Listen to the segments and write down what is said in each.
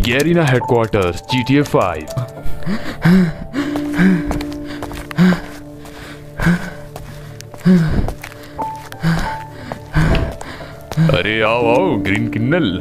Garena headquarters GTA 5। अरे आओ आओ ग्रीन किन्नल।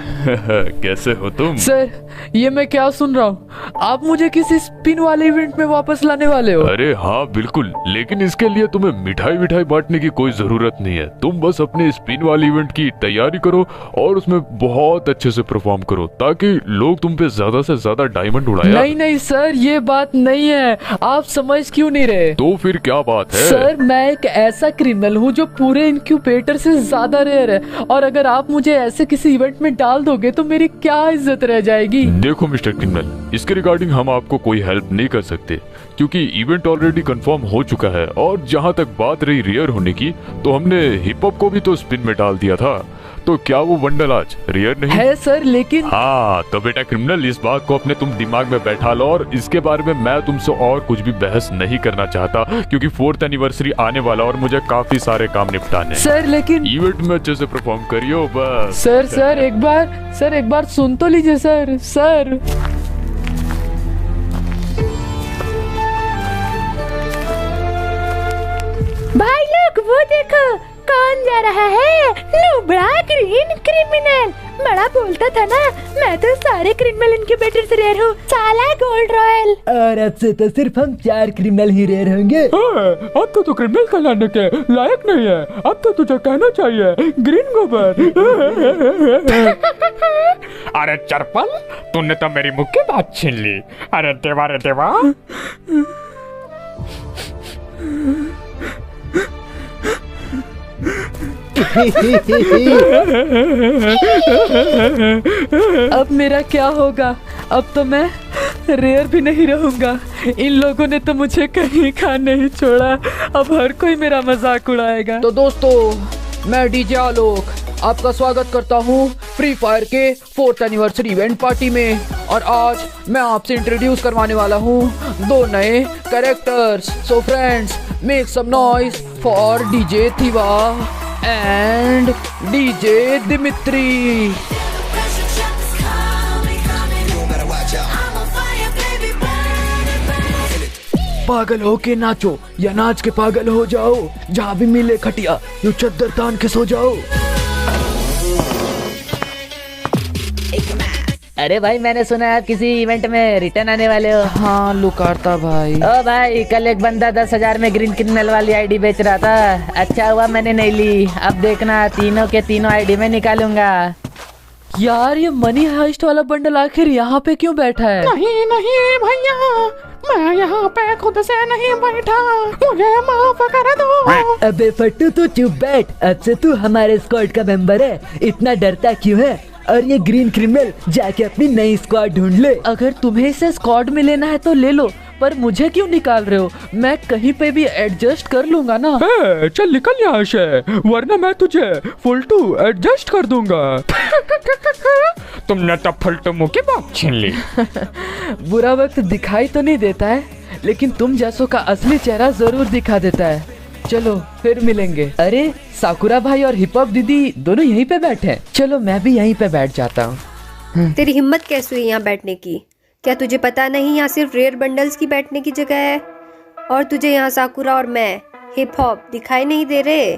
कैसे हो तुम? सर ये मैं क्या सुन रहा हूँ, आप मुझे किसी स्पिन वाले इवेंट में वापस लाने वाले हो? अरे हाँ बिल्कुल, लेकिन इसके लिए तुम्हें मिठाई बांटने की कोई जरूरत नहीं है। तुम बस अपने स्पिन वाले इवेंट की तैयारी करो और उसमें बहुत अच्छे से परफॉर्म करो ताकि लोग तुम पे ज्यादा से ज्यादा डायमंड उड़ाए। नहीं नहीं सर, ये बात नहीं है, आप समझ क्यों नहीं रहे? तो फिर क्या बात है? सर मैं एक ऐसा क्रिमिनल हूँ जो पूरे इनक्यूबेटर से ज्यादा रेयर है, और अगर आप मुझे ऐसे किसी इवेंट में डाल दोगे तो मेरी क्या इज्जत रह जाएगी? देखो मिस्टर क्रिमिनल, इसके रिगार्डिंग हम आपको कोई हेल्प नहीं कर सकते क्योंकि इवेंट ऑलरेडी कंफर्म हो चुका है। और जहाँ तक बात रही रेयर होने की, तो हमने हिप हॉप को भी तो स्पिन में डाल दिया था, तो क्या वो बंडल आज रेयर नहीं है सर? लेकिन हाँ तो बेटा क्रिमिनल, इस बात को अपने तुम दिमाग में बैठा लो और इसके बारे में मैं तुमसे और कुछ भी बहस नहीं करना चाहता क्योंकि 4th एनिवर्सरी आने वाला और मुझे काफी सारे काम निपटाने। सर लेकिन इवेंट में अच्छे से परफॉर्म करियो बस। सर एक बार सुन तो लीजिए सर। भाई लोग वो देखो कौन जा रहा है, नुबड़ा ग्रीन क्रिमिनल। बड़ा बोलता था ना, मैं तो सारे क्रिमिनल इनक्यूबेटर से रेयर हूँ, साला गोल्ड रॉयल। और अब से तो सिर्फ हम 4 क्रिमिनल ही रेयर होंगे। अब तो क्रिमिनल कहलाने के लायक नहीं है, अब तो तुझे कहना चाहिए ग्रीन गोबर। अरे चरपल, तूने तो मेरी मुंह की बात छीन ली। अरे देवा अब मेरा क्या होगा? अब तो मैं रेयर भी नहीं रहूंगा। इन लोगों ने तो मुझे कहीं का नहीं छोड़ा, अब हर कोई मेरा मजाक उड़ाएगा। तो दोस्तों, मैं डीजे आलोक आपका स्वागत करता हूँ फ्री फायर के 4th एनिवर्सरी इवेंट पार्टी में। और आज मैं आपसे इंट्रोड्यूस करवाने वाला हूँ 2 नए characters. So friends, make some noise for DJ थिवा एंड डीजे दिमित्री। पागल हो के नाचो या नाच के पागल हो जाओ, जहाँ भी मिले खटिया यूं चद्दर तान के सो जाओ। अरे भाई, मैंने सुना है आप किसी इवेंट में रिटर्न आने वाले हो। हाँ लुकारता भाई। ओ भाई, कल एक बंदा 10,000 में ग्रीन क्रिमिनल वाली आईडी बेच रहा था। अच्छा हुआ मैंने नहीं ली, अब देखना तीनों के तीनों आईडी में निकालूंगा। यार ये मनी हाइस्ट वाला बंडल आखिर यहाँ पे क्यों बैठा है? नहीं भैया, मैं यहाँ पे खुद से नहीं बैठा, मुझे माफ कर दो। अबे फट्टू तू चुप बैठ, अब से तू हमारे स्क्वाड का मेंबर है, इतना डरता क्यों है? और ये ग्रीन क्रिमिनल जाके अपनी नई स्क्वाड ढूंढ ले। अगर तुम्हें इसे स्क्वाड में लेना है तो ले लो, पर मुझे क्यों निकाल रहे हो? मैं कहीं पे भी एडजस्ट कर लूंगा ना। चल निकल यहाँ से, वरना मैं तुझे फुलटू एडजस्ट कर दूंगा। तुमने तो फुलटू मुंह की बात छीन ली। बुरा वक्त दिखाई तो नहीं देता है, लेकिन तुम जैसों का असली चेहरा जरूर दिखा देता है। चलो फिर मिलेंगे। अरे साकुरा भाई और हिप हॉप दीदी दोनों यहीं पे बैठे हैं, चलो मैं भी यहीं पे बैठ जाता हूँ। तेरी हिम्मत कैसे हुई यहाँ बैठने की? क्या तुझे पता नहीं यहाँ सिर्फ रेयर बंडल्स की बैठने की जगह है? और तुझे यहाँ साकुरा और मैं हिप हॉप दिखाई नहीं दे रहे?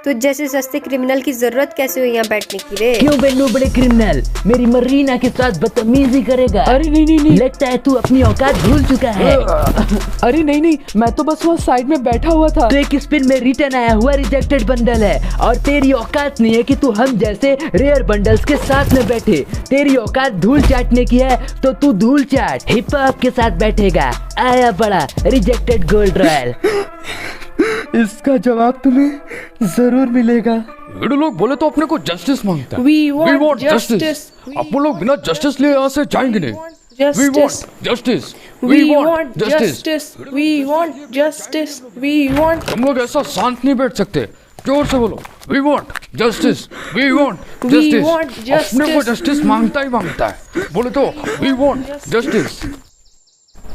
तुझ जैसे सस्ते क्रिमिनल की जरूरत कैसे हुई यहाँ बैठने की रे? क्यों बेनू बड़े क्रिमिनल मेरी मरीना के साथ बदतमीजी करेगा? अरे नहीं, लगता है तू अपनी औकात भूल चुका है। अरे नहीं, मैं तो बस वो साइड में बैठा हुआ था। तो एक स्पिन में रिटर्न आया हुआ रिजेक्टेड बंडल है और तेरी औकात नहीं है कि तू हम जैसे रेयर बंडल्स के साथ में बैठे। तेरी औकात धूल चाटने की है तो तू धूल चाट, हिप हॉप के साथ बैठेगा। आया बड़ा रिजेक्टेड गोल्ड रॉयल। इसका जवाब तुम्हें जरूर मिलेगा। ये लोग बोले तो अपने को जस्टिस मांगता है। We want justice. आप लोग बिना जस्टिस लिए यहाँ से जाएंगे नहीं। We want justice. We want justice. We want justice. We want. हम लोग ऐसा शांत नहीं बैठ सकते, जोर से बोलो। We want justice. We want We justice. want justice. अपने को जस्टिस मांगता ही मांगता है। बोले तो We want justice.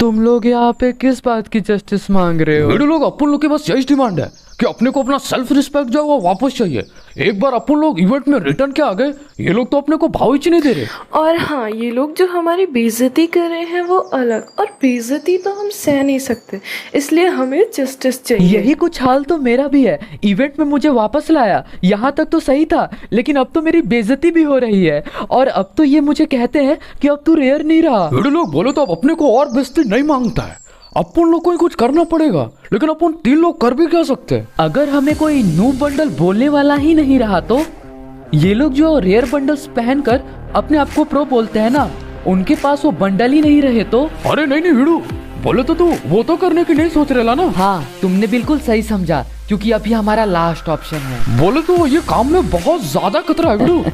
तुम लोग यहाँ पे किस बात की जस्टिस मांग रहे हो? ये लोग अपन लोग के बस यही डिमांड है कि अपने को अपना सेल्फ रिस्पेक्ट जो है वो वापस चाहिए। एक बार अपन लोग इवेंट में रिटर्न के आ गए, ये लोग तो अपने को भाव ही नहीं दे रहे। और हाँ, ये लोग जो हमारी बेइज्जती कर रहे हैं वो अलग, और बेइज्जती तो हम सह नहीं सकते, इसलिए हमें जस्टिस चाहिए। यही कुछ हाल तो मेरा भी है। इवेंट में मुझे वापस लाया, यहाँ तक तो सही था, लेकिन अब तो मेरी बेइज्जती भी हो रही है। और अब तो ये मुझे कहते हैं कि अब तू रेयर नहीं रहा। बड़े लोग बोले तो अब अपने को और बेइज्जती नहीं मांगता है, अपन लोग को ही कुछ करना पड़ेगा। लेकिन अपन 3 लोग कर भी क्या सकते हैं? अगर हमें कोई नूब बंडल बोलने वाला ही नहीं रहा तो ये लोग जो रेयर बंडल्स पहनकर अपने आप को प्रो बोलते हैं ना, उनके पास वो बंडल ही नहीं रहे तो? अरे नहीं वीडू, बोले तो तू वो तो करने की नहीं सोच रहा ना। हाँ, तुमने बिल्कुल सही समझा, क्योंकि अभी हमारा लास्ट ऑप्शन है। बोले तो ये काम में बहुत ज्यादा खतरा है वीडू।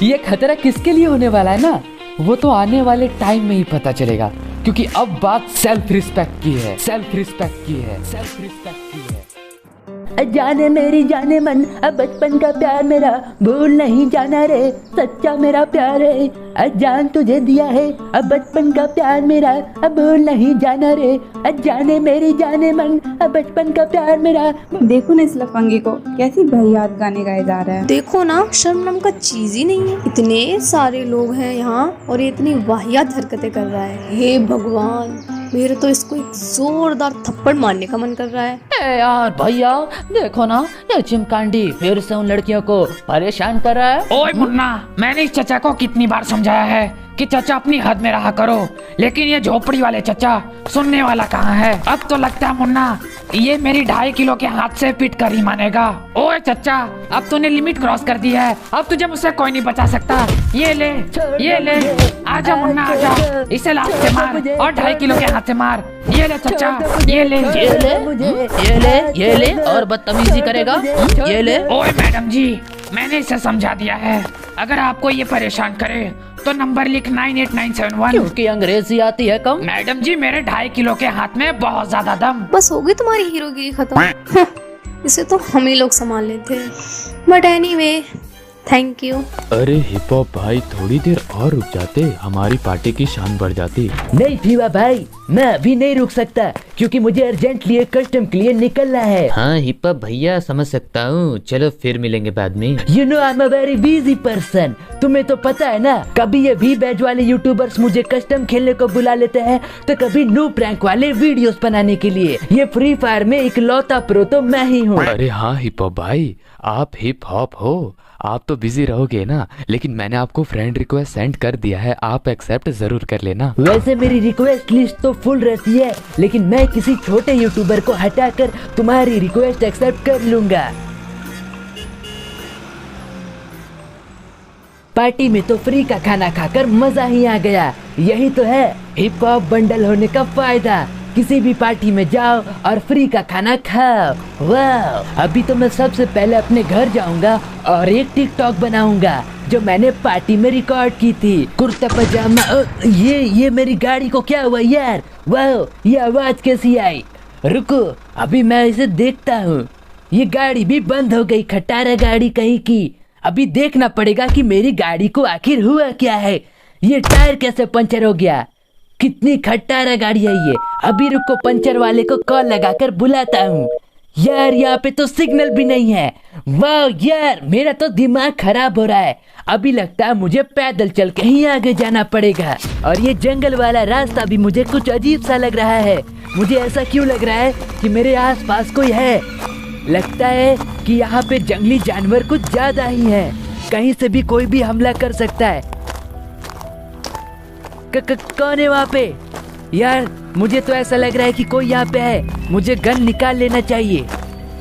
ये खतरा किसके लिए होने वाला है ना, वो तो आने वाले टाइम में ही पता चलेगा, क्योंकि अब बात सेल्फ रिस्पेक्ट की है। जाने मेरी जाने मन, अब बचपन का प्यार मेरा भूल नहीं जाना रे, सच्चा मेरा प्यार है, अजान तुझे दिया है, अब बचपन का प्यार मेरा अब भूल नहीं जाना रे, जाने मेरी जाने मन, अब बचपन का प्यार मेरा। देखो ना इस लफंगे को, कैसी वाहियात गाने गाए जा रहा है। देखो ना, शर्म नाम का चीज ही नहीं है। इतने सारे लोग हैं यहाँ और ये इतनी वाहियात हरकतें कर रहा है। हे भगवान, मेरे तो इसको एक जोरदार थप्पड़ मारने का मन कर रहा है। यार भैया देखो ना, ये चिमकांडी फिर से उन लड़कियों को परेशान कर रहा है। ओए मुन्ना, मैंने इस चचा को कितनी बार समझाया है कि चचा अपनी हद में रहा करो, लेकिन ये झोपड़ी वाले चचा सुनने वाला कहाँ है। अब तो लगता है मुन्ना ये मेरी 2.5 किलो के हाथ से पीट कर ही मानेगा। ओए चचा, अब तूने लिमिट क्रॉस कर दी है, अब तुझे मुझसे कोई नहीं बचा सकता। ये ले आजा मुन्ना आजा, इसे लात से मार और 2.5 किलो के हाथ से मार। ये ले चचा, ये ले और बदतमीजी करेगा, ये ले। ओए मैडम जी, मैंने इसे समझा दिया है, अगर आपको ये परेशान करे तो नंबर लिख 98971। क्योंकि अंग्रेजी आती है कम। मैडम जी, मेरे 2.5 किलो के हाथ में बहुत ज्यादा दम। बस हो गई तुम्हारी हीरोगिरी खत्म। इसे तो हम ही लोग संभाल लेते हैं, बट एनीवे थैंक यू। अरे हिप हॉप भाई, थोड़ी देर और रुक जाते, हमारी पार्टी की शान बढ़ जाती। नहीं फीवा भाई, मैं अभी नहीं रुक सकता, क्योंकि मुझे अर्जेंटली एक कस्टम के लिए निकलना है। हाँ हिप हॉप भैया, समझ सकता हूँ, चलो फिर मिलेंगे बाद में। You know I'm a very busy person। तुम्हें तो पता है ना, कभी ये वी बैच वाले यूट्यूबर्स मुझे कस्टम खेलने को बुला लेते हैं, तो कभी नो प्रैंक वाले वीडियोस बनाने के लिए। ये फ्री फायर में इकलौता प्रो तो मैं ही हूँ। अरे हाँ हिप हॉप भाई, आप हिप हॉप हो, आप तो बिजी रहोगे ना, लेकिन मैंने आपको फ्रेंड रिक्वेस्ट सेंड कर दिया है, आप एक्सेप्ट जरूर कर लेना। वैसे मेरी रिक्वेस्ट लिस्ट तो फुल रहती है, लेकिन मैं किसी छोटे यूट्यूबर को हटाकर तुम्हारी रिक्वेस्ट एक्सेप्ट कर लूंगा। पार्टी में तो फ्री का खाना खाकर मजा ही आ गया। यही तो है हिप हॉप बंडल होने का फायदा। किसी भी पार्टी में जाओ और फ्री का खाना खाओ। वाह, अभी तो मैं सबसे पहले अपने घर जाऊंगा और एक टिकटॉक बनाऊंगा जो मैंने पार्टी में रिकॉर्ड की थी। कुर्ता पजामा। ये मेरी गाड़ी को क्या हुआ यार? वाह, ये आवाज कैसी आई? रुको, अभी मैं इसे देखता हूँ। ये गाड़ी भी बंद हो गई, खटारा गाड़ी कहीं की। अभी देखना पड़ेगा कि मेरी गाड़ी को आखिर हुआ क्या है। ये टायर कैसे पंचर हो गया? कितनी खटारा गाड़ी है ये। अभी रुको, पंचर वाले को कॉल लगाकर बुलाता हूँ। यार यहाँ पे तो सिग्नल भी नहीं है। वाह यार, मेरा तो दिमाग खराब हो रहा है। अभी लगता है मुझे पैदल चल के ही आगे जाना पड़ेगा। और ये जंगल वाला रास्ता भी मुझे कुछ अजीब सा लग रहा है। मुझे ऐसा क्यों लग रहा है कि मेरे आसपास कोई है? लगता है कि यहाँ पे जंगली जानवर कुछ ज्यादा ही है। कहीं से भी कोई भी हमला कर सकता है। कौन है वहाँ पे? यार मुझे तो ऐसा लग रहा है कि कोई यहाँ पे है। मुझे गन निकाल लेना चाहिए।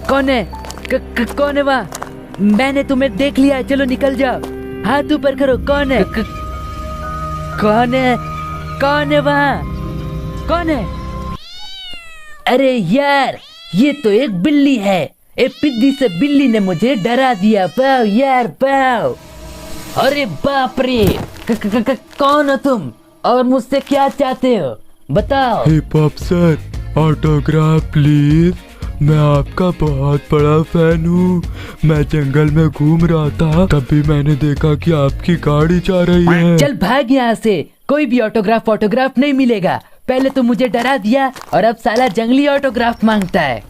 कौन है? कौन है वहाँ? मैंने तुम्हें देख लिया, चलो निकल जाओ। हाथ ऊपर करो। कौन है? कौन है? कौन है वहाँ? कौन है? अरे यार, ये तो एक बिल्ली है। एक पिद्दी से बिल्ली ने मुझे डरा दिया। पाओ यार पाओ। अरे बाप रे, कौन हो तुम और मुझसे क्या चाहते हो? बताओ। Hip hop sir, autograph please. मैं आपका बहुत बड़ा फैन हूँ। मैं जंगल में घूम रहा था, तभी मैंने देखा कि आपकी गाड़ी जा रही है। चल भाग यहाँ से, कोई भी ऑटोग्राफ नहीं मिलेगा। पहले तो मुझे डरा दिया और अब साला जंगली ऑटोग्राफ मांगता है।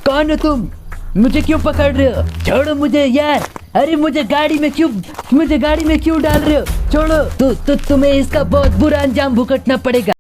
कौन हो तुम? मुझे क्यों पकड़ रहे हो? छोड़ो मुझे यार। अरे मुझे गाड़ी में क्यों डाल रहे हो? छोड़ो। तुम्हें इसका बहुत बुरा अंजाम भुगतना पड़ेगा।